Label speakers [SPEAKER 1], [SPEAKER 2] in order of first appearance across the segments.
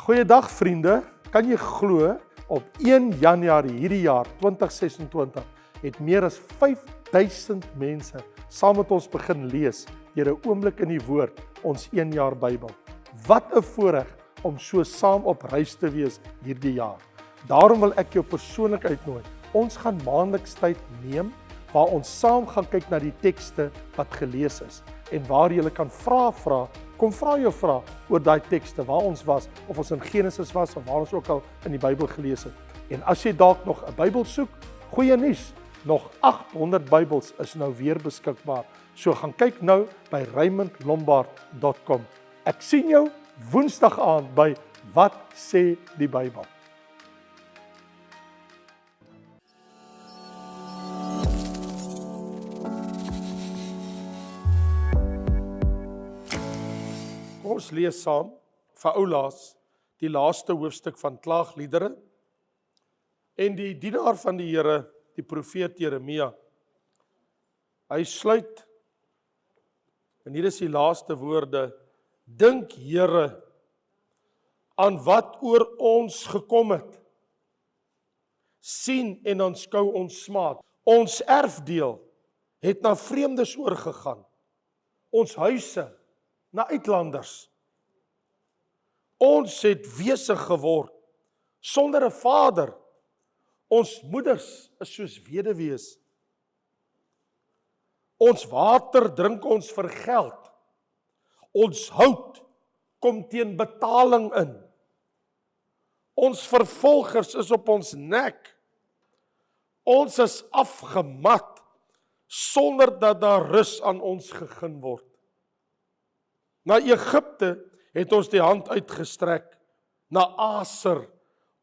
[SPEAKER 1] Goeiedag vriende, kan jy glo op 1 Januarie hierdie jaar 2026 het meer as 5000 mense saam met ons begin lees deur 'n oomblik in die woord, ons 1 jaar Bybel. Wat 'n voorreg om so saam op reis te wees hierdie jaar. Daarom wil ek jou persoonlik uitnooi. Ons gaan maandeliks tyd neem waar ons saam gaan kyk na die tekste wat gelees is en waar jy kan vra. Kom vra jou vrae oor daai tekste waar ons was, of ons in Genesis was of waar ons ook al in die Bybel gelees het. En as jy dalk nog 'n Bybel soek, goeie nuus, nog 800 Bybels is nou weer beskikbaar. So gaan kyk nou by raymondlombard.com. Ek sien jou Woensdag aand by Wat sê die Bybel? Ons lees saam vir oulaas die laaste hoofstuk van Klaagliedere en die dienaar van die Here, die profeet Jeremia. Hy sluit, en hier is die laaste woorde: Dink, Here, aan wat oor ons gekom het. Sien en aanskou ons smaad. Ons erfdeel het na vreemdes oorgegaan. Ons huise na uitlanders. Ons het wesig geword sonder 'n vader. Ons moeders is soos weduwees. Ons water drink ons vir geld. Ons hout kom teen betaling in. Ons vervolgers is op ons nek. Ons is afgemat sonder dat daar rus aan ons gegee word. Na Egipte het ons die hand uitgestrek, na Aser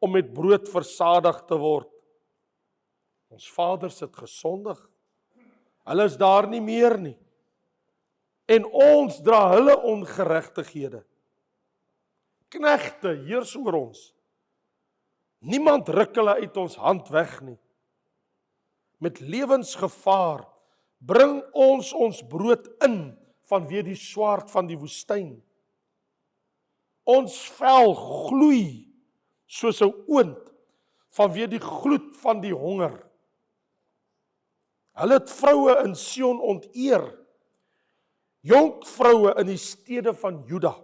[SPEAKER 1] om met brood versadig te word. Ons vaders het gesondig. Hulle is daar nie meer nie. En ons dra hulle ongeregtighede. Knegte heers oor ons. Niemand ruk hulle uit ons hand weg nie. Met lewensgevaar bring ons brood in vanweë die swaard van die woestyn. Ons vel gloei soos 'n oond vanweë die gloed van die honger. Hulle het vroue in Sion onteer, jonk vroue in die stede van Juda.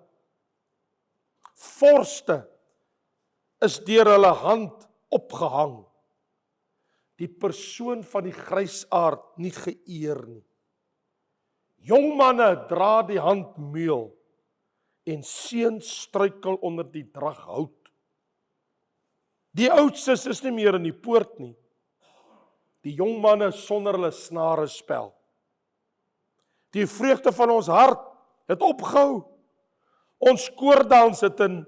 [SPEAKER 1] Vorste is deur hulle hand opgehang. Die persoon van die grysaard nie geëer nie. Jong manne dra die handmeel en seuns struikel onder die drag hout. Die oudstes is nie meer in die poort nie. Die jong manne sonder hulle snare spel. Die vreugde van ons hart het opgehou. Ons koordans het in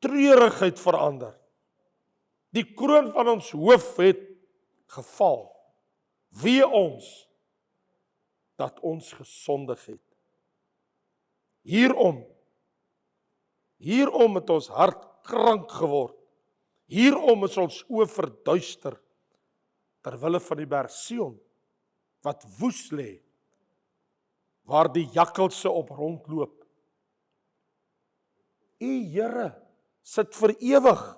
[SPEAKER 1] treurigheid verander. Die kroon van ons hoof het geval. Wee ons dat ons gesondig het. Hierom het ons hart krank geword. Hierom is ons oë verduister terwille van die berg Sion wat woes lê, waar die jakkalse op rondloop. U Here sit vir ewig.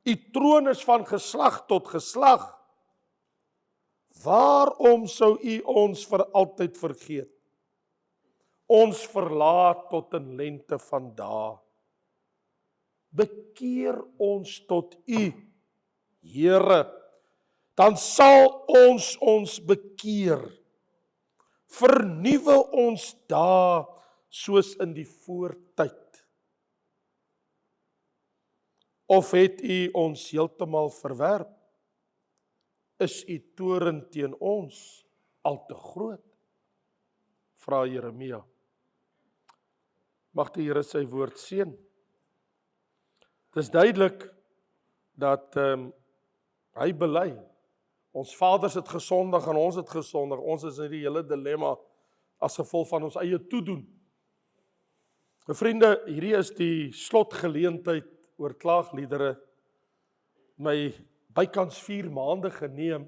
[SPEAKER 1] U troon is van geslag tot geslag. Waarom sou u ons vir altyd vergeet? Ons verlaat tot in lente van dae. Bekeer ons tot u, Here, dan sal ons bekeer. Vernuwe ons dae soos in die voortyd. Of het u ons heeltemal verwerp? Is u toorn teen ons al te groot? Vra Jeremia. Mag die Here sy woord seën. Het is duidelik dat hy bely. Ons vaders het gesondig en ons het gesondig. Ons is in die hele dilemma as gevolg van ons eie toedoen. Vriende, hierdie is die slotgeleentheid oor Klaagliedere. My bykans 4 maande geneem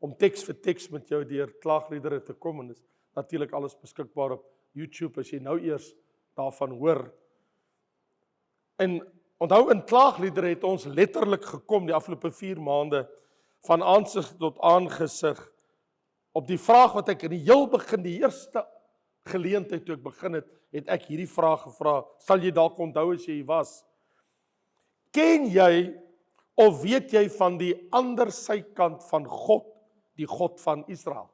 [SPEAKER 1] om teks vir teks met jou deur Klaagliedere te kom, en is natuurlik alles beskikbaar op YouTube as jy nou eers daarvan hoor. En onthou in klaagliedere het ons letterlik gekom die afgelope 4 maande van aansig tot aangesig op die vraag wat ek in die heel begin, die eerste geleentheid toe ek begin het ek hierdie vraag gevra. Sal jy dalk onthou as jy was? Ken jy of weet jy van die ander sykant van God, die God van Israel?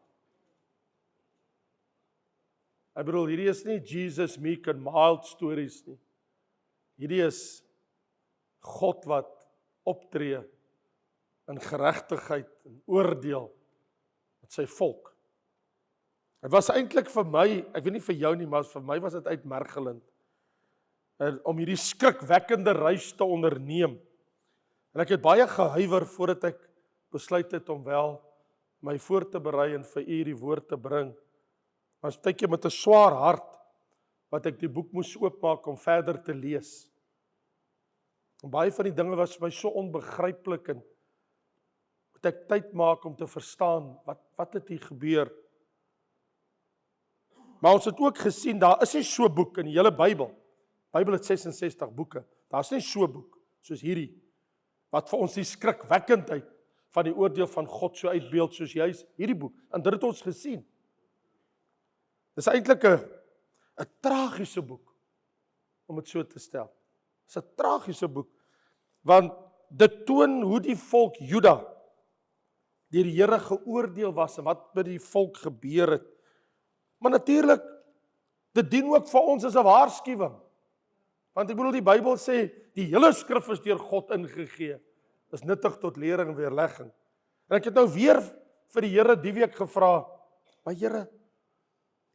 [SPEAKER 1] Ek bedoel, hierdie is nie Jesus meek and mild stories nie. Hierdie is God wat optree in geregtigheid en oordeel met sy volk. Dit was eintlik vir my, ek weet nie vir jou nie, maar vir my was dit uitmergelend om hierdie skrikwekkende reis te onderneem. En ek het baie gehuiwer voordat ek besluit het om wel my voor te berei en vir u die woord te bring. Maar baie keer met 'n swaar hart wat ek die boek moes oopmaak om verder te lees. En baie van die dinge was vir my so onbegryplik en moet ek tyd maak om te verstaan wat het hier gebeur. Maar ons het ook gesien, daar is nie so 'n boek in die hele Bybel. Die Bybel het 66 boeke. Daar's nie so 'n boek soos hierdie wat vir ons die skrikwekkendheid van die oordeel van God so uitbeeld soos juis hierdie boek. En dit het ons gesien. Dis eintlik 'n tragiese boek om dit so te stel. Dis 'n tragiese boek want dit toon hoe die volk Juda deur die Here geoordeel was en wat met die volk gebeur het. Maar natuurlik, dit dien ook vir ons as 'n waarskuwing. Want ek bedoel die Bybel sê, die hele skrif is deur God ingegee. Is nuttig tot lering en weerlegging. En ek het nou weer vir die Here die week gevra, maar Here,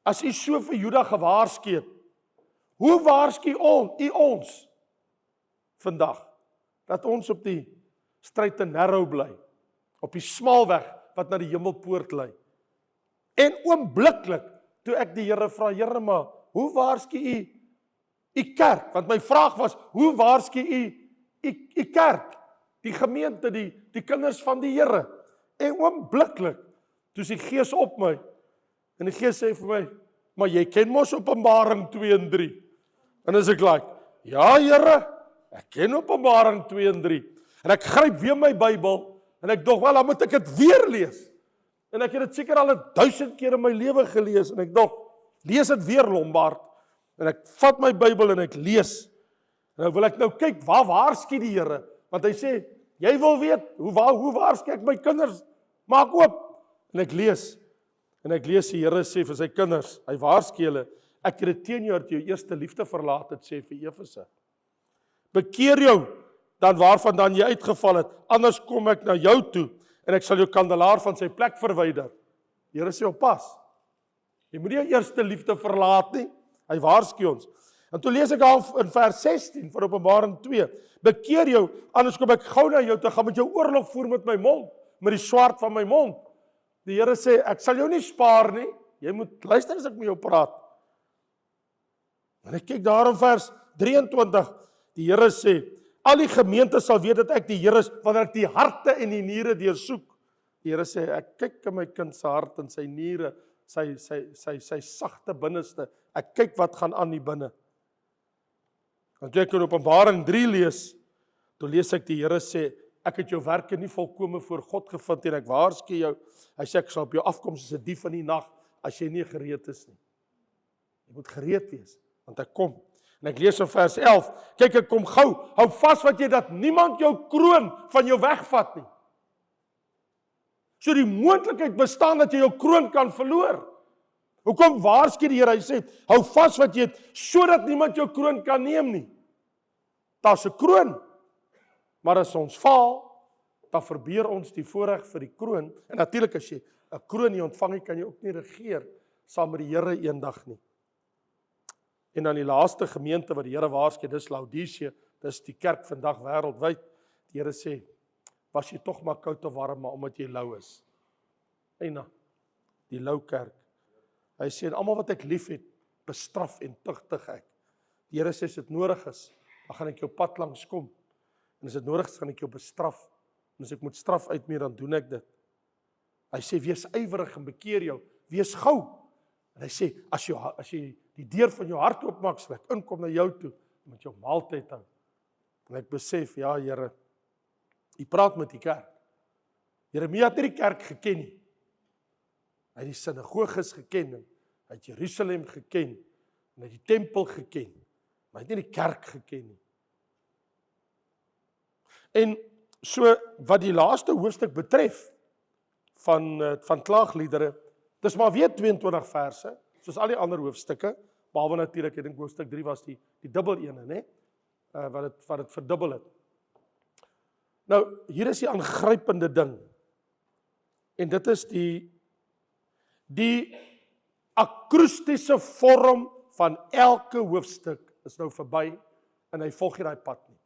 [SPEAKER 1] as u so vir Juda gewaarsku het, hoe waarsku u ons vandag? Dat ons op die straight and narrow bly, op die smaalweg wat na die hemelpoort lei. En oombliklik, toe ek die Here vra, Here, maar hoe waarsku u kerk? Want my vraag was, hoe waarsku u kerk? Die gemeente, die kinders van die Here. En oombliklik, toe is die Gees op my, en die Gees sê vir my, maar jy ken mos Openbaring 2 en 3. En as ek like, ja Here, ek ken Openbaring 2 en 3. En ek gryp weer my Bybel, en ek dog, wel, dan moet ek dit weer lees. En ek het dit seker al 1000 keer in my lewe gelees, en ek dog, lees dit weer Lombard. En ek vat my Bybel en ek lees. En nou wil ek nou kyk, waar waarsku die Here? Want hy sê, jy wil weet, hoe waarsku ek my kinders? Maak oop. En ek lees die Here sê vir sy kinders, hy waarsku hulle, ek het dit teen jou dat jou eerste liefde verlaat het, sê vir Efese. Bekeer jou, dan waarvandaan jy uitgeval het, anders kom ek na jou toe, en ek sal jou kandelaar van sy plek verwyder. Die Here sê, oppas, jy moet nie jou eerste liefde verlaat nie, hy waarsku ons. En toe lees ek al in vers 16 van Openbaring 2, bekeer jou, anders kom ek gou na jou toe, gaan met jou oorlog voer met my mond, met die swaard van my mond. Die Here sê, ek sal jou nie spaar nie, jy moet luister as ek met jou praat. En ek kyk daar in vers 23, die Here sê, al die gemeente sal weet dat ek die Here is, wanneer ek die harte en die niere deursoek. Die Here sê, ek kyk in my kind se hart en sy niere, sy sagte binneste, ek kyk wat gaan aan die binne. En toe ek in Openbaring 3 lees, toe lees ek die Here sê, ek het jou werke nie volkome voor God gevind en ek waarsku jou, hy sê ek sal op jou afkom soos 'n dief in die nag, as jy nie gereed is nie. Jy moet gereed wees, want ek kom. En ek lees in vers 11, kyk ek kom gou, hou vas wat jy dat niemand jou kroon van jou wegvat nie. So die moontlikheid bestaan dat jy jou kroon kan verloor. Hoekom waarsku die Here? Hy sê, hou vas wat jy het, sodat niemand jou kroon kan neem nie. Daar's 'n kroon, maar as ons faal, dan verbeur ons die voorreg vir die kroon. En natuurlik as jy 'n kroon nie ontvang nie, kan jy ook nie regeer saam met die Here eendag nie. En dan die laaste gemeente wat die Here waarsku, dis Laodicea, dis die kerk vandag wêreldwyd. Die Here sê, was jy tog maar koud of warm, maar omdat jy lou is. Eina, die lou kerk. Hy sê, en almal wat ek lief het, bestraf en tugtig ek. Die Here sê, as dit nodig is, dan gaan ek jou pad langs kom. En as dit nodig is, gaan ek jou bestraf. En as ek moet straf uitmeer, dan doen ek dit. Hy sê, wees ywerig en bekeer jou, wees gou. En hy sê, as jy die deur van jou hart oopmaak, sal ek inkom na jou toe, met jou maaltyd hou. En ek besef, ja Here, U praat met die kerk. Jeremia het nie die kerk geken nie. Hy het die sinagoges geken, hy het Jerusalem geken, en hy het die tempel geken, maar hy het nie die kerk geken nie. En so wat die laaste hoofstuk betref van klaagliedere, dis maar weer 22 verse, soos al die ander hoofstukke, behalwe natuurlik, ek dink hoofstuk 3 was die dubbel ene, né? Wat dit verdubbel het. Nou, hier is die aangrypende ding, en dit is die akrostiese vorm van elke hoofstuk is nou verby, en hy volg nie daai pad nie.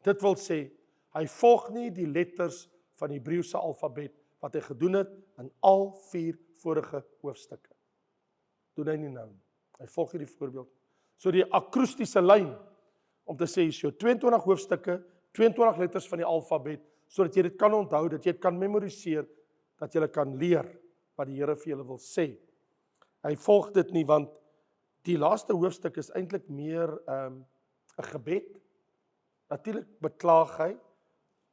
[SPEAKER 1] Dit wil sê, hy volg nie die letters van die Hebreëse alfabet, wat hy gedoen het in al 4 vorige hoofstukke. Doen hy nie nou nie. Hy volg nie die voorbeeld. So die akrostiese lyn, om te sê, so 22 hoofstukke, 22 letters van die alfabet, sodat jy dit kan onthou, dat jy dit kan memoriseer, dat jy kan leer, wat die Here vir julle wil sê. Hy volg dit nie, want die laaste hoofstuk is eintlik meer 'n gebed. Natuurlik beklaag hy,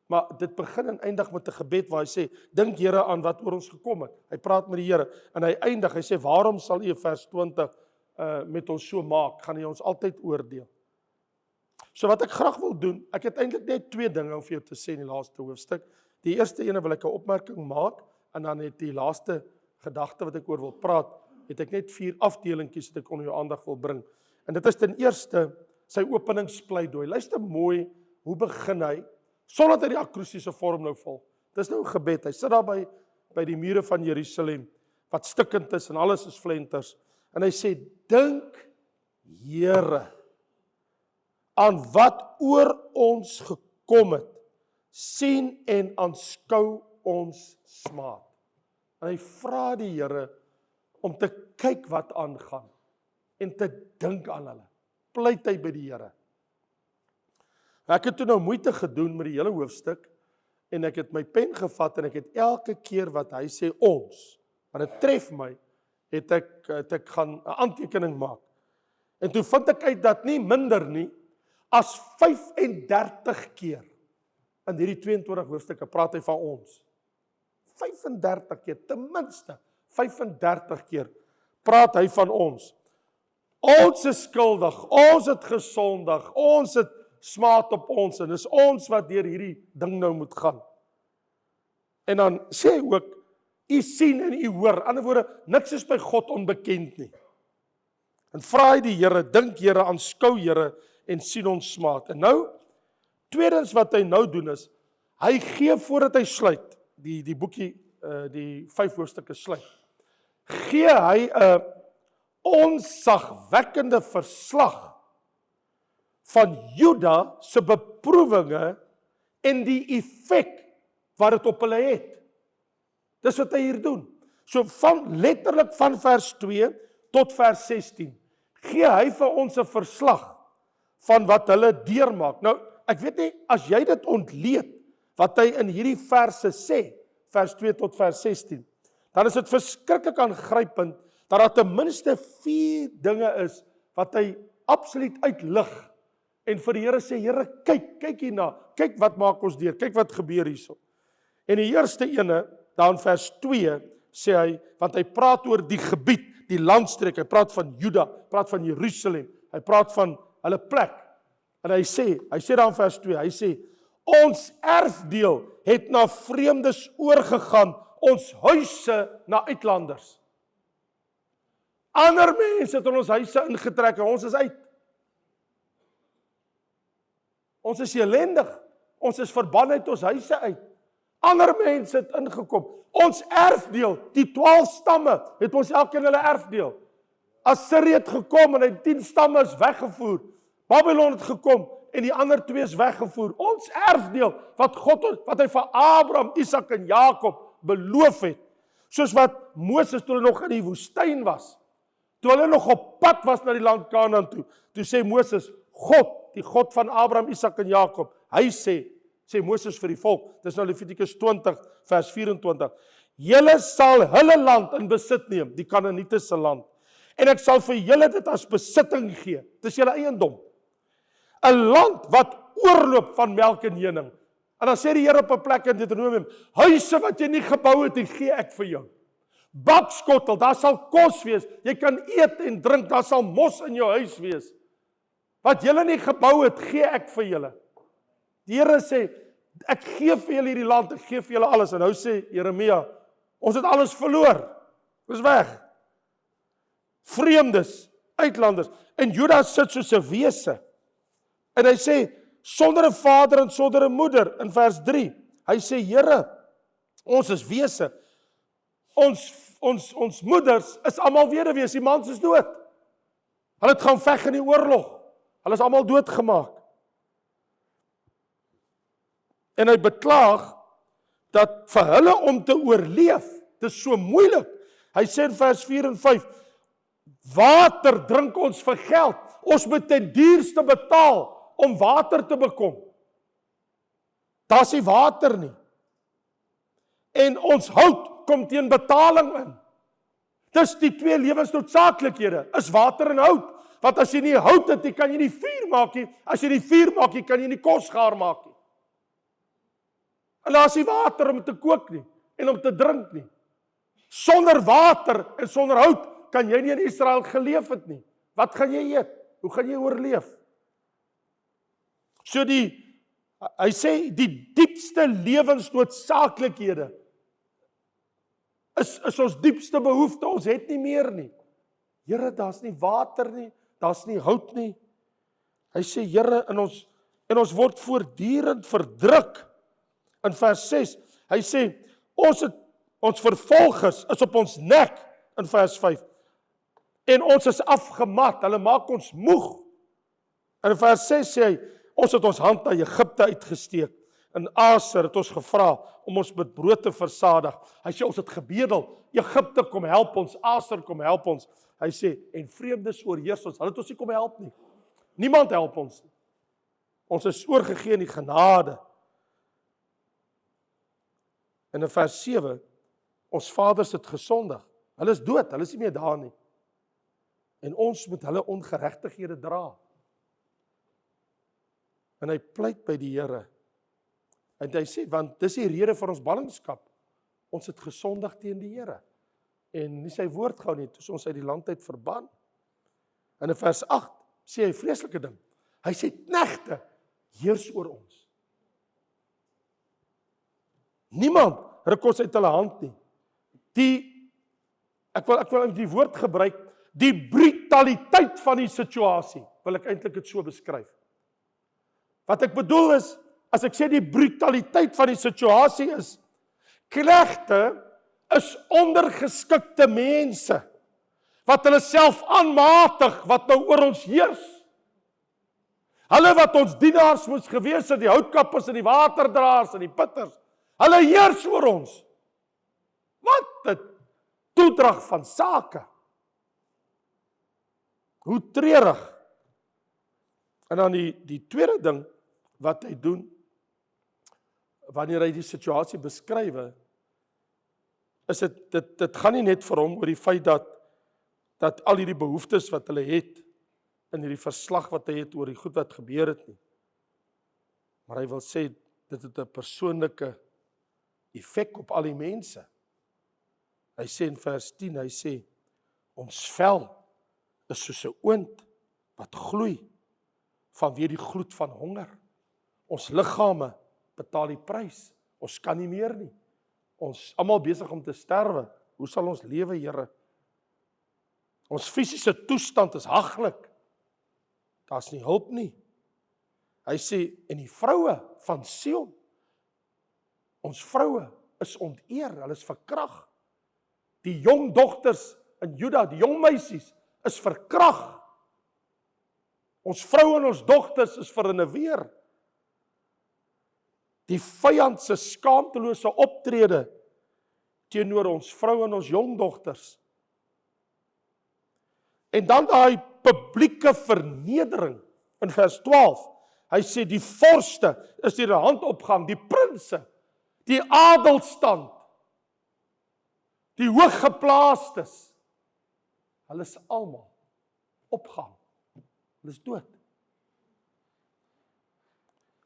[SPEAKER 1] maar dit begin en eindig met 'n gebed waar hy sê, dink Here aan wat oor ons gekom het. Hy praat met die Here, en hy eindig, hy sê, waarom sal U vers 20 met ons so maak, gaan U ons altyd oordeel. So wat ek graag wil doen, ek het eintlik net 2 dinge om vir jou te sê in die laaste hoofstuk. Die eerste ene wil ek 'n opmerking maak, en dan het die laaste gedagte wat ek oor wil praat, het ek net 4 afdelingkies wat ek onder jou aandag wil bring. En dit is ten eerste sy openingspleidooi. Luister mooi, hoe begin hy, sonder dat hy die akrostiese vorm nou volg. Dis nou 'n gebed, hy sit daar by die mure van Jerusalem, wat stikkend is en alles is flenters, en hy sê, dink Here, aan wat oor ons gekom het, sien en aanskou ons smaad. En hy vra die Here om te kyk wat aangaan en te dink aan hulle. Pleit hy by die Here. Ek het toe nou moeite gedoen met die hele hoofstuk en ek het my pen gevat en ek het elke keer wat hy sê ons, want dit tref my, het ek gaan 'n aantekening maak. En toe vind ek uit dat nie minder nie as 35 keer in hierdie 22 hoofstukke praat hy van ons. 35 keer, ten minste 35 keer praat hy van ons. Ons is skuldig, ons het gesondig, ons het smaad op ons, en dis ons wat deur hierdie ding nou moet gaan. En dan sê hy ook, U sien en U hoor, ander woorde, niks is by God onbekend nie. En vra hy die Here, dink Here, aanskou Here, en sien ons smaad. En nou, tweedens wat hy nou doen is, hy gee voordat hy sluit, die boekie, die 5 hoofstukke sluit, gee hy 'n onsagwekkende verslag van Juda se beproewinge en die effek wat dit op hulle het. Dis wat hy hier doen. So letterlik van vers 2 tot vers 16, gee hy vir ons 'n verslag van wat hulle deurmaak. Nou, ek weet nie, as jy dit ontleed, wat hy in hierdie verse sê, vers 2 tot vers 16, dan is dit verskriklik aangrypend, dat daar ten minste 4 dinge is, wat hy absoluut uitlig, en vir die Here sê, Here, kyk hierna, kyk wat maak ons deur, kyk wat gebeur hierso. En die eerste ene, daar in vers 2, sê hy, want hy praat oor die gebied, die landstreek, hy praat van Juda, praat van Jerusalem, hy praat van hulle plek, en hy sê daar in vers 2, hy sê, ons erfdeel het na vreemdes oorgegaan, ons huise na uitlanders. Ander mense het in ons huise ingetrek en ons is uit. Ons is ellendig, ons is verban uit ons huise uit. Ander mense het ingekom. Ons erfdeel, die 12 stamme, het ons elkeen hulle erfdeel. Assirië het gekom en hy 10 stamme is weggevoer. Babylon het gekom en die ander 2 is weggevoer. Ons erfdeel, wat hy vir Abraham, Isak en Jakob beloof het, soos wat Moses toe hulle nog in die woestyn was, toe hulle nog op pad was na die land Kanaan toe sê Moses, God, die God van Abraham, Isak en Jakob, hy sê Moses vir die volk, dis nou Levitikus 20 vers 24, julle sal hulle land in besit neem, die Kanaaniete se land, en ek sal vir julle dit as besitting gee, dis julle eiendom, 'n land wat oorloop van melk en honing. En dan sê die Here op 'n plek in Deuteronomium, huise wat jy nie gebou het, gee ek vir jou. Bakskottel, daar sal kos wees, jy kan eet en drink, daar sal mos in jou huis wees. Wat julle nie gebou het, gee ek vir julle. Die Here sê, ek gee vir julle hierdie land, ek gee vir julle alles. En nou sê Jeremia, ons het alles verloor. Dis weg. Vreemdes, uitlanders. En Juda sit soos 'n wese. En hy sê, sonder 'n vader en sonder 'n moeder, in vers 3. Hy sê, Here, ons is wese. Ons moeders is almal weduwees, die mans is dood. Hulle het gaan veg in die oorlog. Hulle is almal doodgemaak. En hy beklaag dat vir hulle om te oorleef, dit is so moeilik. Hy sê in vers 4 en 5, water drink ons vir geld. Ons moet ten duurste betaal om water te bekom. Daar's nie water nie. En ons hout kom teen betaling in. Dis die twee lewensnoodsaaklikhede, is water en hout. Want as jy nie hout het, jy kan jy nie vuur maak nie. As jy nie vuur maak, jy kan jy nie kos gaar maak nie. En daar is nie water om te kook nie, en om te drink nie. Sonder water en sonder hout kan jy nie in Israel geleef het nie. Wat gaan jy eet? Hoe gaan jy oorleef? So hy sê, die diepste lewensnoodsaaklikhede is ons diepste behoefte, ons het nie meer nie. Here, daar's nie water nie, daar's nie hout nie. Hy sê, Here, en ons word voortdurend verdruk. In vers 6, hy sê, ons vervolgers is op ons nek, in vers 5. En ons is afgemat, hulle maak ons moeg. En in vers 6 sê hy, ons het ons hand na Egipte uitgesteek. In Aser het ons gevra om ons met brood te versadig. Hy sê, ons het gebedel, Egipte kom help ons, Aser kom help ons. Hy sê, en vreemdes oorheers ons, hulle het ons nie kom help nie. Niemand help ons nie. Ons is oorgegee in die genade. En in vers 7, ons vaders het gesondig. Hulle is dood, hulle is nie meer daar nie. En ons moet hulle ongeregtighede dra. En hy pleit by die Here. En hy sê, want dis die rede vir ons ballingskap. Ons het gesondig teen die Here. En nie sy woord gehou nie, toe ons uit die land uit verban. En in vers 8 sê hy 'n vreeslike ding. Hy sê, knegte heers oor ons. Niemand ruk ons uit hulle hand nie. Ek wil die woord gebruik, die brutaliteit van die situasie, wil ek eintlik dit so beskryf. Wat ek bedoel is, as ek sê die brutaliteit van die situasie is, knegte is ondergeskikte mense, wat hulle self aanmatig, wat nou oor ons heers. Hulle wat ons dienaars moes gewees het, die houtkappers en die waterdraers en die pitters, hulle heers oor ons. Wat 'n toedrag van sake. Hoe treurig. En dan die tweede ding wat hy doen, wanneer hy die situasie beskryf, is dit gaan nie net vir hom oor die feit dat al hierdie behoeftes wat hulle het, in hierdie verslag wat hy het oor die goed wat gebeur het nie. Maar hy wil sê, dit het 'n persoonlike effek op al die mense. Hy sê in vers 10, hy sê, ons vel is soos 'n oond wat gloei vanweë die gloed van honger. Ons liggame betaal die prys. Ons kan nie meer nie. Ons almal besig om te sterwe. Hoe sal ons lewe, Here? Ons fisiese toestand is haglik. Daar's nie hulp nie. Hy sê, en die vroue van Sion, ons vroue is onteer, hulle is verkrag. Die jong dogters in Juda, die jong meisies, is verkrag. Ons vroue en ons dogters is verinneweer. Die vyand se skaamtelose optrede teenoor ons vroue en ons jong dogters. En dan daai publieke vernedering in vers 12. Hy sê die vorste is deur 'n handopgang, die prinse, die adelstand, die hooggeplaastes. Hulle is almal opgang. Hulle is dood.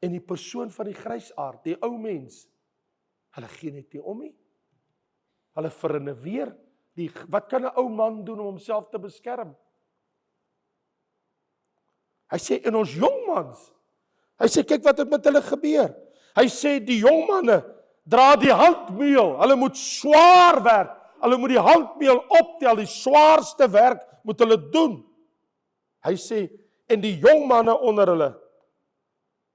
[SPEAKER 1] En die persoon van die grysaard, die ou mens, hulle gee net nie om nie. Hulle verreneweer. Wat kan 'n ou man doen om homself te beskerm? Hy sê, in ons jongmans, hy sê, kyk wat het met hulle gebeur. Hy sê, die jongmanne dra die handmeel, hulle moet swaar werk, hulle moet die handmeel optel, die swaarste werk moet hulle doen. Hy sê, en die jongmanne onder hulle,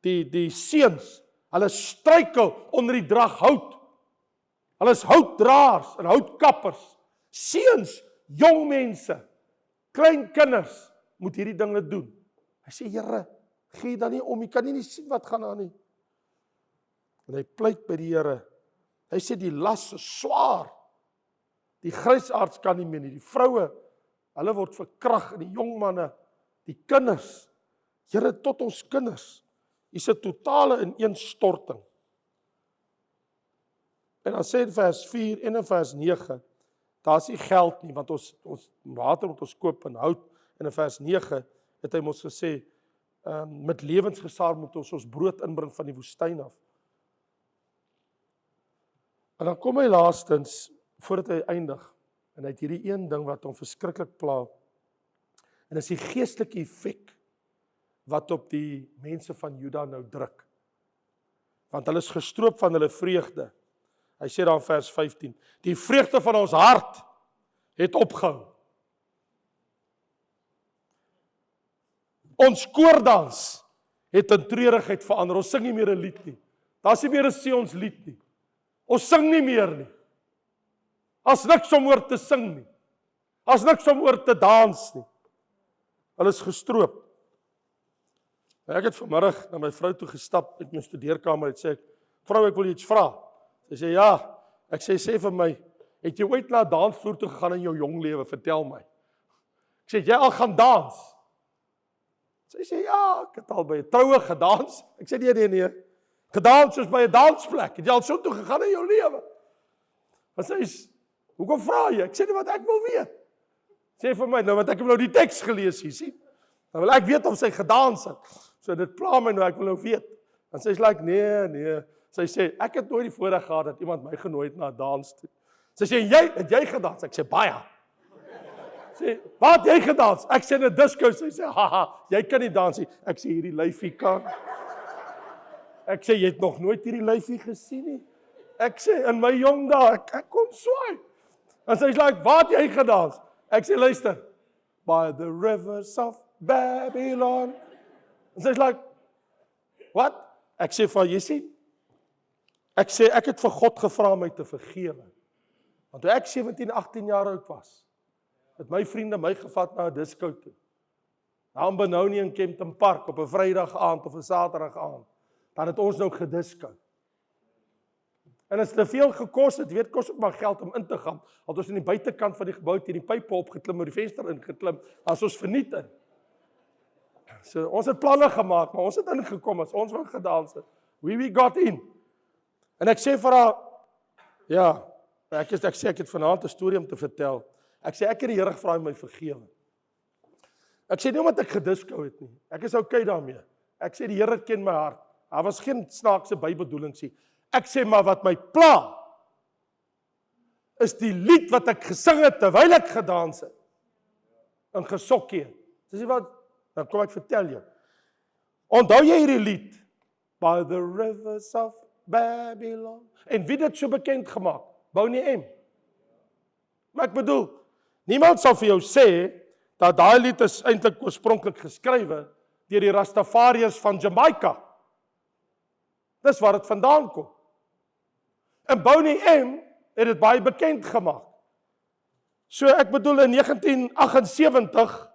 [SPEAKER 1] die seuns, hulle struikel onder die drag hout. Hulle is houtdraers en houtkappers. Seuns, jong mense, klein kinders, moet hierdie dinge doen. Hy sê, Here, gee dan nie om, jy kan nie sien wat gaan aan nie. En hy pleit by die Here. Hy sê, die las is swaar. Die grysaards kan nie meer nie. Die vroue, hulle word verkrag, en die jong manne, die kinders. Here, tot ons kinders. Is 'n totale ineenstorting. En dan sê in vers 4 en in vers 9, daar is nie geld nie, want ons water moet ons koop en hout. En in vers 9 het hy ons gesê, met lewensgesaar moet ons brood inbring van die woestyn af. En dan kom hy laastens, voordat hy eindig, en hy het hierdie een ding wat hom verskriklik pla, en dis die geestelike effek, wat op die mense van Juda nou druk. Want hulle is gestroop van hulle vreugde. Hy sê daar in vers 15, die vreugde van ons hart het opgehou. Ons koordans het in treurigheid verander. Ons sing nie meer 'n lied nie. Daar's nie meer 'n Sions lied nie. Ons sing nie meer nie. As niks om oor te sing nie. As niks om oor te dans nie. Hulle is gestroop. Ek het vanmiddag na my vrou toe gestap uit my studeerkamer en sê ek, vrou, ek wil iets vra. Sy sê ja. Ek sê vir my, het jy ooit na 'n dansvloer toe gegaan in jou jong lewe? Vertel my. Ek sê, jy al gaan dans? Sy sê ja, ek het al by 'n troue gedans. Ek sê nee. Gedans soos by 'n dansplek. Het jy al so toe gegaan in jou lewe? En sy sê, hoekom vra jy? Ek sê wat ek wil weet. Sê vir my nou, want ek het nou die teks gelees hier, sien? Dan wil ek weet of sy gedans het. So dit pla my nou, ek wil nou weet. En sy sê nee. Sy sê, ek het nooit die voorreg gehad dat iemand my genooi het na 'n dans toe. Sy sê, het jy gedans? Ek sê, baie. Sê, wat het jy gedans? Ek sê, in 'n disco. Sy sê, haha, jy kan nie dans nie. Ek sê, hierdie lyfie kan. Ek sê, jy het nog nooit hierdie lyfie gesien nie. Ek sê, in my jong dae, ek kon swaai. En sy sê, wat het jy gedans? Ek sê, luister, by the rivers of Babylon. En sy sê, wat? Ek sê, vir jy sien, ek het vir God gevra om my te vergewe. Want toe ek 17, 18 jaar oud was, het my vriende my gevat na 'n disco toe. Daar in Benoni in Kempton Park op 'n Vrydag aand of 'n Saterdag aand. Dan het ons nou gedisco. En as te veel gekos het, weet kos ook maar geld om in te gaan. Want ons in die buitekant van die gebou teen die pype opgeklim, oor die venster ingeklim, as ons verniet in. So ons het planne gemaak, maar ons het ingekom as ons wou gedans het. We got in. En ek sê vir haar, ja, ek sê ek het vanaand 'n storie om te vertel. Ek sê ek het die Here gevra om my vergewe. Ek sê nie omdat ek gedisco het nie. Ek is okay daarmee. Ek sê die Here ken my hart. Daar was geen snaakse bybedoelings nie. Ek sê maar wat my pla is die lied wat ek gesing het terwyl ek gedans het. In gesokkie. Dis wat dan kom ek vertel jou. Onthou jy hierdie lied? By the rivers of Babylon. En wie dit so bekend gemaak? Bonnie M. Maar ek bedoel, niemand sal vir jou sê dat daai lied is eintlik oorspronklik geskrywe deur die Rastafariërs van Jamaica. Dis waar dit vandaan kom. En Bonnie M het dit baie bekend gemaak. So ek bedoel in 1978,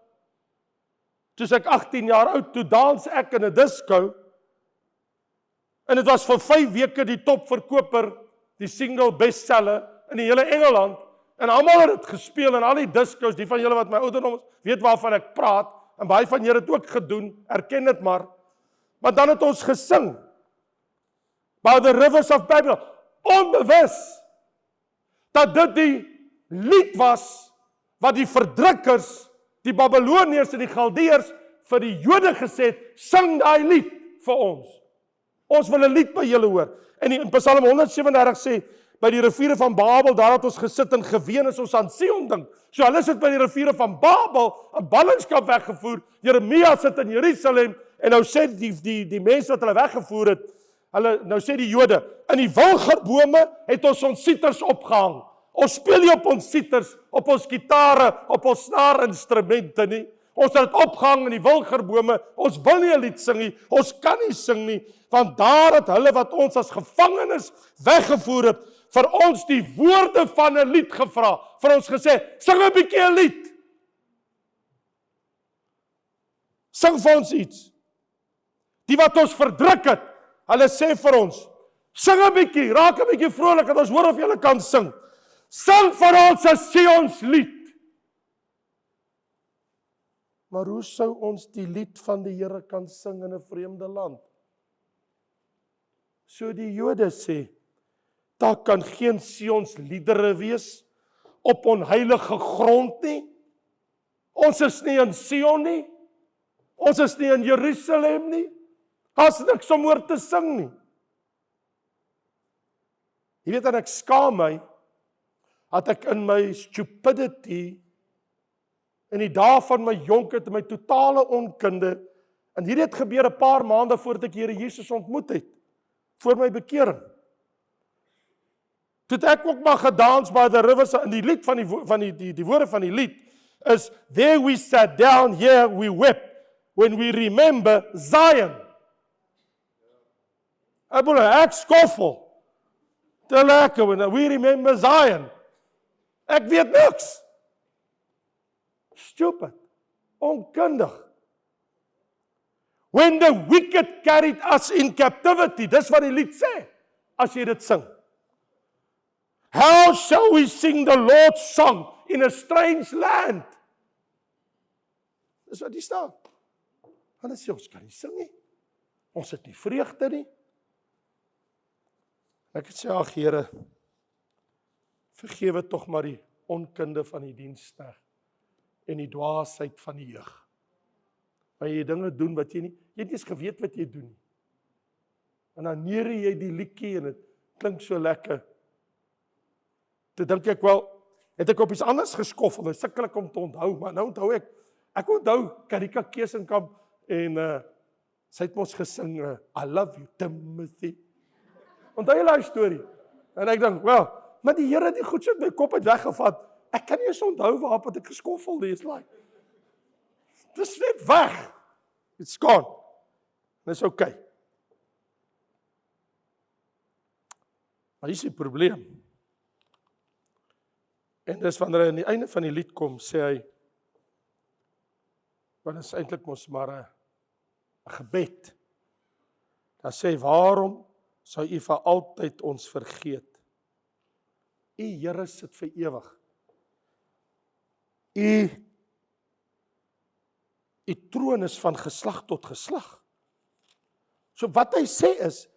[SPEAKER 1] toe ek 18 jaar oud, toe dans ek in 'n disco, en dit was vir 5 weke die topverkoper, die single bestseller in die hele Engeland, en almal het dit gespeel, en al die discos, die van julle wat my ouderdom is, weet waarvan ek praat, en baie van julle het ook gedoen, erken dit maar dan het ons gesing, by the rivers of Babylon, onbewus, dat dit die lied was, wat die verdrukkers, die Babyloniërs en die Galdeërs, vir die Jode gesê het, sing daai lied vir ons. Ons wil 'n lied by julle hoor. En in Psalm 137 sê, by die riviere van Babel, daar het ons gesit en geween as ons aan Sion dink. So hulle sit by die riviere van Babel, 'n ballingskap weggevoer. Jeremia sit in Jerusalem en nou sê die mense wat hulle weggevoer het, nou sê die Jode, in die wilgerbome het ons siters opgehang. Ons speel nie op ons siters, op ons gitare, op ons snaarinstrumente nie. Ons het dit opgehang in die wilgerbome. Ons wil nie 'n lied sing nie. Ons kan nie sing nie, want daar het hulle wat ons as gevangenes weggevoer het, vir ons die woorde van 'n lied gevra. Vir ons gesê, sing 'n bietjie 'n lied. Sing vir ons iets. Die wat ons verdruk het, hulle sê vir ons, sing 'n bietjie, raak 'n bietjie vrolik, dat ons hoor of julle kan sing. Sing vir ons 'n Sions lied. Maar hoe sou ons die lied van die Here kan sing in 'n vreemde land? So die Jode sê, daar kan geen Sions liedere wees op onheilige grond nie. Ons is nie in Sion nie. Ons is nie in Jerusalem nie. Daar's niks om oor te sing nie. Jy weet, en ek skaam my, dat ek in my stupidity, in die dae van my jonkheid, my totale onkunde, en hierdie het gebeur 'n paar maande voordat ek die Here Jesus ontmoet het, voor my bekering. Toe het ek ook maar gedans by the rivers, in die lied van die woorde van die lied, is, there we sat down, here we wept, when we remember Zion. Ek skoffel, te lekker, when we remember Zion. Ek weet niks. Stupid, onkundig. When the wicked carried us in captivity, dis wat die lied sê, as jy dit sing. How shall we sing the Lord's song in a strange land? Dis wat hier staan. Hulle sê, ons kan nie sing nie. Ons het nie vreugde nie. Ek het sê, ag Here, vergewe tog maar die onkunde van die diensknegt en die dwaasheid van die jeug. Maar jy dinge doen wat jy het nie eens geweet wat jy doen nie. En dan neer jy die liedjie en dit klink so lekker. Toe dink ek wel, het ek op iets anders geskoffel, en sukkel ek om te onthou, maar nou onthou ek onthou Karika Keesenkamp en sy het mos gesing, I love you, Timothy. Onthou jy daai storie? En ek dink, wel, maar die Here het die goed so uit my kop uit weggevat. Ek kan nie eens onthou waarop ek geskoffel het. Dis net weg. It's gone. Dis okay. Maar hier is die probleem. En dis wanneer hy aan die einde van die lied kom, sê hy, want dit is eintlik mos maar 'n gebed. Dan sê hy, waarom sou u vir altyd ons vergeet? U Here sit vir ewig. U troon is van geslag tot geslag. So wat hy sê is,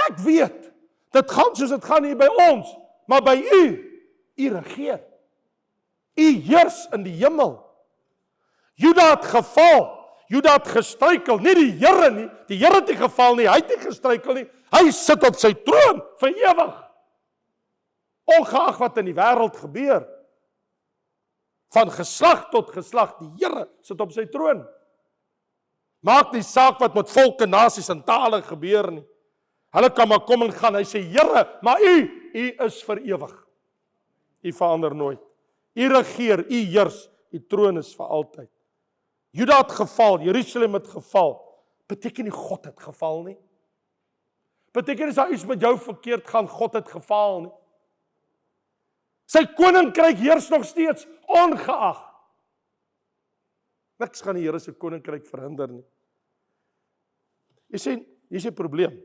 [SPEAKER 1] ek weet, dit gaan soos dit gaan hier by ons, maar by u regeer. U heers in die hemel. Juda het geval, Juda het gestruikel, nie die Here nie, die Here het nie geval nie, hy het nie gestruikel nie, hy sit op sy troon vir ewig. Ongeag wat in die wêreld gebeur, van geslag tot geslag, die Here sit op sy troon. Maak nie saak wat met volke, nasies en tale gebeur nie. Hulle kan maar kom en gaan, hy sê, Here, maar u is vir ewig. U verander nooit. U regeer, u heers, u troon is vir altyd. Juda het geval, Jerusalem het geval. Beteken nie God het geval nie. Beteken nie as daar iets met jou verkeerd gaan, God het gefaal nie. Sy koninkryk heers nog steeds, ongeag. Niks gaan die Here se koninkryk verhinder nie. Jy sien, hier is die probleem.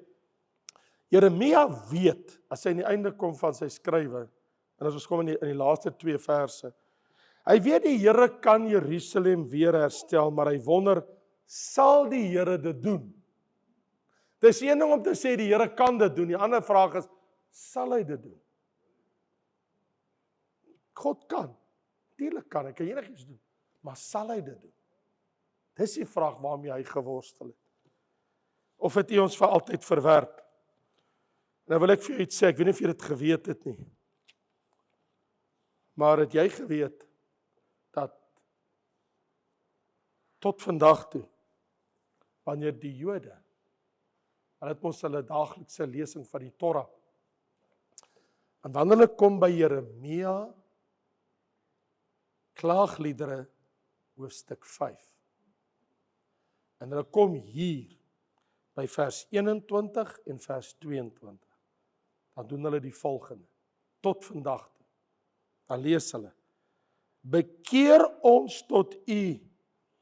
[SPEAKER 1] Jeremia weet, as hy aan die einde kom van sy skrywe, en as ons kom in die laaste 2 verse, hy weet die Here kan Jerusalem weer herstel, maar hy wonder, sal die Here dit doen? Dis een ding om te sê, die Here kan dit doen, die ander vraag is, sal hy dit doen? God kan, natuurlijk kan, hy kan enigiets doen, maar sal hy dit doen? Dis die vraag waarmee hy geworstel het. Of het U ons vir altyd verwerp? Nou wil ek vir U iets sê, ek weet nie of jy dit geweet het nie. Maar het jy geweet dat tot vandag toe, wanneer die Jode, hulle het mos hulle daaglikse lesing van die Torah, en wanneer hulle kom by Jeremia, klaagliedere, hoofstuk 5, en hulle kom hier, by vers 21 en vers 22, dan doen hulle die volgende, tot vandag toe, dan lees hulle, bekeer ons tot U,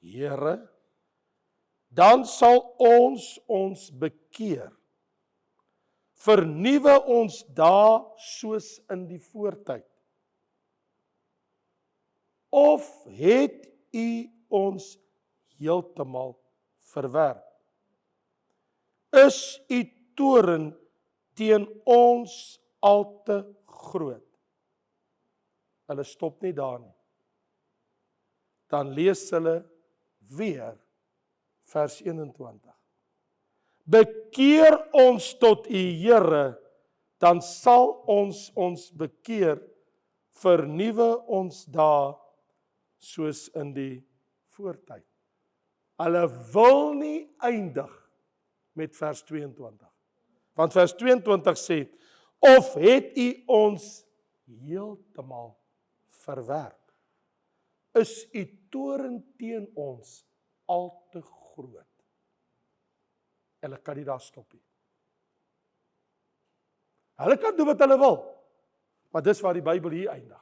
[SPEAKER 1] Here, dan sal ons bekeer, vernuwe ons dae soos in die voortyd, of het U ons heeltemal verwerp? Is U toorn teen ons al te groot? Hulle stop nie daar nie. Dan lees hulle weer vers 21. Bekeer ons tot U, Here, dan sal ons bekeer, vernuwe ons dae soos in die voortyd. Hulle wil nie eindig met vers 22. Want vers 22 sê, of het U ons heeltemal verwerp? Is U toorn teen ons al te groot? Hulle kan nie daar stop nie. Hulle kan doen wat hulle wil, maar dis waar die Bybel hier eindig.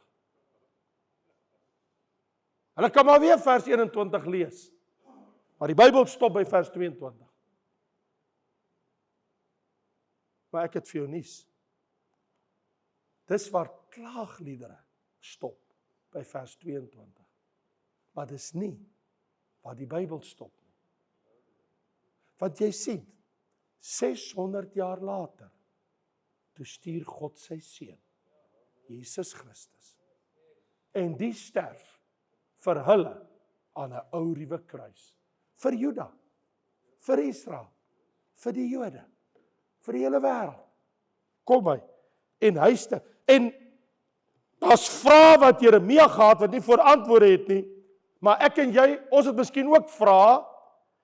[SPEAKER 1] Hulle kan maar weer vers 21 lees, maar die Bybel stop by vers 22. Maar ek het vir jou nuus. Dis waar klaagliedere stop, by vers 22. Maar dis nie waar die Bybel stop nie. Want jy sien, 600 jaar later, toe stuur God sy seun, Jesus Christus. En die sterf vir hulle aan 'n ou ruwe kruis. Vir Juda, vir Israel, vir die Jode, vir die hele wêreld. Kom hy, en huiste, en daar's vrae wat Jeremia gehad, wat nie voor antwoorde het nie, maar ek en jy, ons het miskien ook vrae,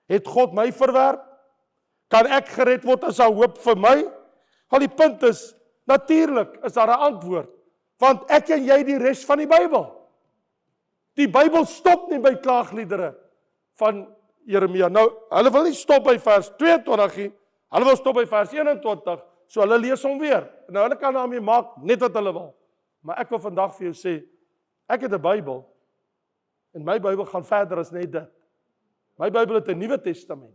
[SPEAKER 1] het God my verwerp? Kan ek gered word as daar hoop vir my? Want die punt is, natuurlik is daar 'n antwoord, want ek en jy die res van die Bybel. Die Bybel stop nie by klaagliedere van Jeremia. Nou, hulle wil nie stop by vers 22 nie, hulle wil stop by vers 21, so hulle lees hom weer. Nou, hulle kan daarmee maak net wat hulle wil. Maar ek wil vandag vir jou sê, ek het 'n Bybel, en my Bybel gaan verder as net dit. My Bybel het 'n Nuwe Testament.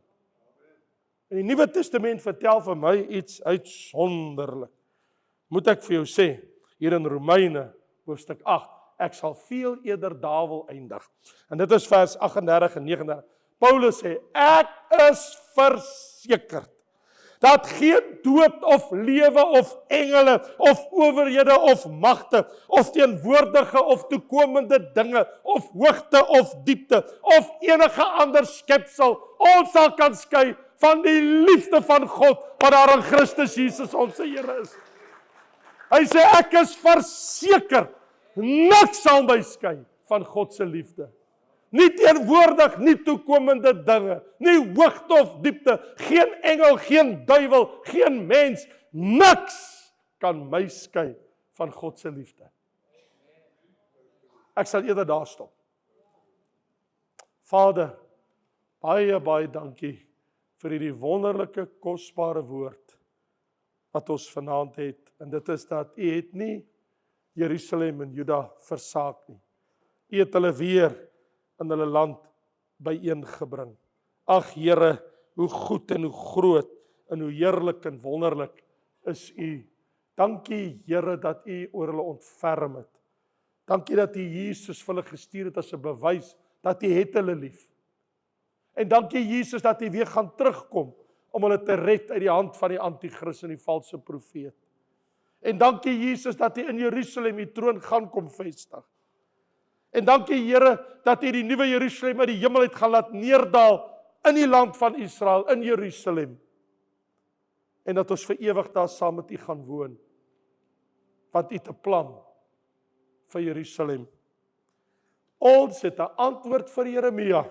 [SPEAKER 1] En die Nuwe Testament vertel vir my iets uitsonderlik. Moet ek vir jou sê, hier in Romeine, hoofstuk 8, ek sal veel eerder daar wil eindig. En dit is vers 38 en 39. Paulus sê, ek is versekerd, dat geen dood of lewe of engele of owerhede of magte of teenwoordige of toekomende dinge of hoogte of diepte of enige ander skepsel ons sal kan skei van die liefde van God wat daar in Christus Jesus ons Here is. Hy sê ek is verseker, niks sal my skei van God se liefde. Nie teenwoordig, nie toekomende dinge, nie hoogte of diepte, geen engel, geen duiwel, geen mens, niks kan my skei van God se liefde. Ek sal eerder daar stop. Vader, baie dankie vir hierdie wonderlike, kosbare woord wat ons vanaand het. En dit is dat U het nie Jerusalem en Juda versaak nie. U het hulle weer in hulle land byeengebring. Ag Here, hoe goed en hoe groot en hoe heerlik en wonderlik is U. Dankie Here dat U oor hulle ontferm het. Dankie dat U Jesus vir hulle gestuur het as 'n bewys dat U het hulle lief. En dankie Jesus dat U weer gaan terugkom om hulle te red uit die hand van die anti-kris en die valse profeet. En dankie Jesus dat U in Jerusalem U troon gaan kom vestig. En dankie Here dat U die nuwe Jerusalem uit die hemel het gaan laat neerdal in die land van Israel, in Jerusalem. en dat ons vir ewig daar saam met U gaan woon. Want U het 'n plan vir Jerusalem. Ons het 'n antwoord vir Jeremia.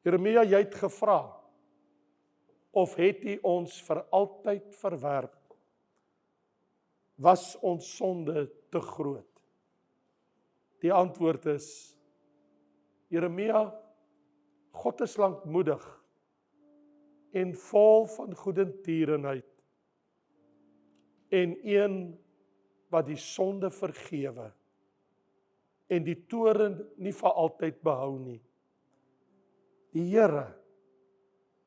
[SPEAKER 1] Jeremia, jy het gevra, of het U ons vir altyd verwerp? Was ons sonde te groot? Die antwoord is, Jeremia, God is lankmoedig en vol van goedertierenheid en een wat die sonde vergewe en die toorn nie vir altyd behou nie. Die Here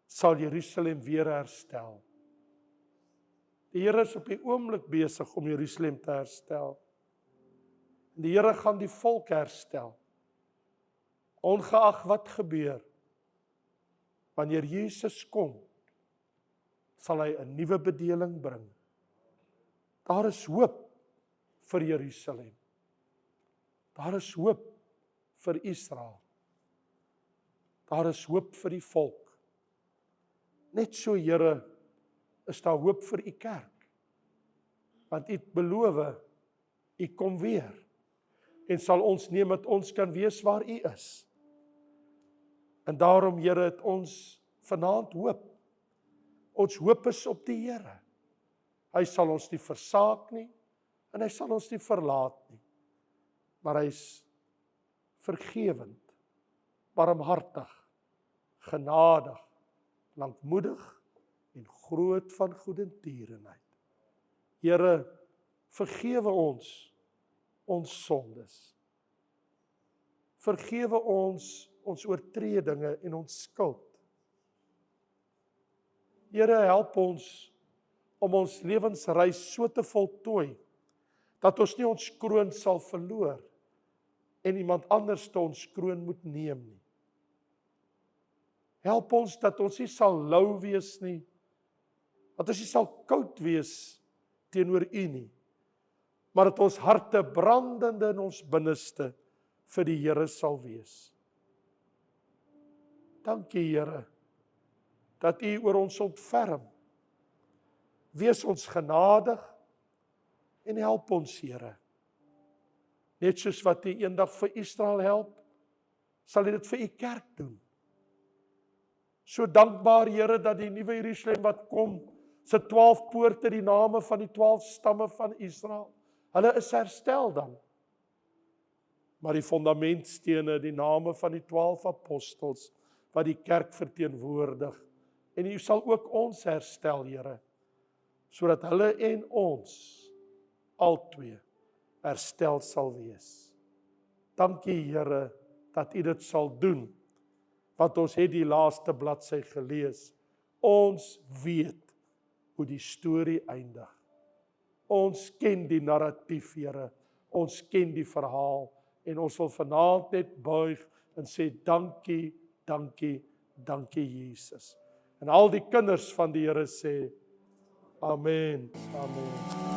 [SPEAKER 1] sal Jerusalem weer herstel. Die Here is op die oomblik besig om Jerusalem te herstel. Die Here gaan die volk herstel. Ongeag wat gebeur, wanneer Jesus kom, sal hy 'n nuwe bedeling bring. Daar is hoop vir Jerusalem. Daar is hoop vir Israel. Daar is hoop vir die volk. Net so, Here, is daar hoop vir U kerk. Want U het beloof, U kom weer. En sal ons neem dat ons kan wees waar U is. En daarom, Here, het ons vanaand hoop. Ons hoop is op die Here. Hy sal ons nie versaak nie, en hy sal ons nie verlaat nie. Maar hy is vergewend, barmhartig, genadig, lankmoedig en groot van goedertierenheid. Here, vergewe ons sondes. Vergewe ons oortredinge en ons skuld. Here, help ons om ons lewensreis so te voltooi, dat ons nie ons kroon sal verloor, en iemand anders te ons kroon moet neem nie. Help ons dat ons nie sal lou wees nie, dat ons nie sal koud wees teenoor U nie, maar dat ons harte brandende in ons binneste vir die Here sal wees. Dankie, Here, dat U oor ons ontferm. Wees ons genadig en help ons, Here. Net soos wat U eendag vir Israel help, sal U dit vir U kerk doen. So dankbaar, Here, dat die nuwe Jerusalem wat kom, se 12 poorte die name van die 12 stamme van Israel, hulle is herstel dan. Maar die fundamentstene, die name van die 12 apostels, wat die kerk verteenwoordig, en U sal ook ons herstel, Here, sodat hulle en ons, albei, herstel sal wees. Dankie, Here, dat U dit sal doen, want ons het die laaste bladsy gelees. Ons weet hoe die storie eindig. Ons ken die narratief, Here, ons ken die verhaal, en ons wil vanaand net buig en sê dankie, dankie, dankie Jesus. En al die kinders van die Here sê, Amen, Amen.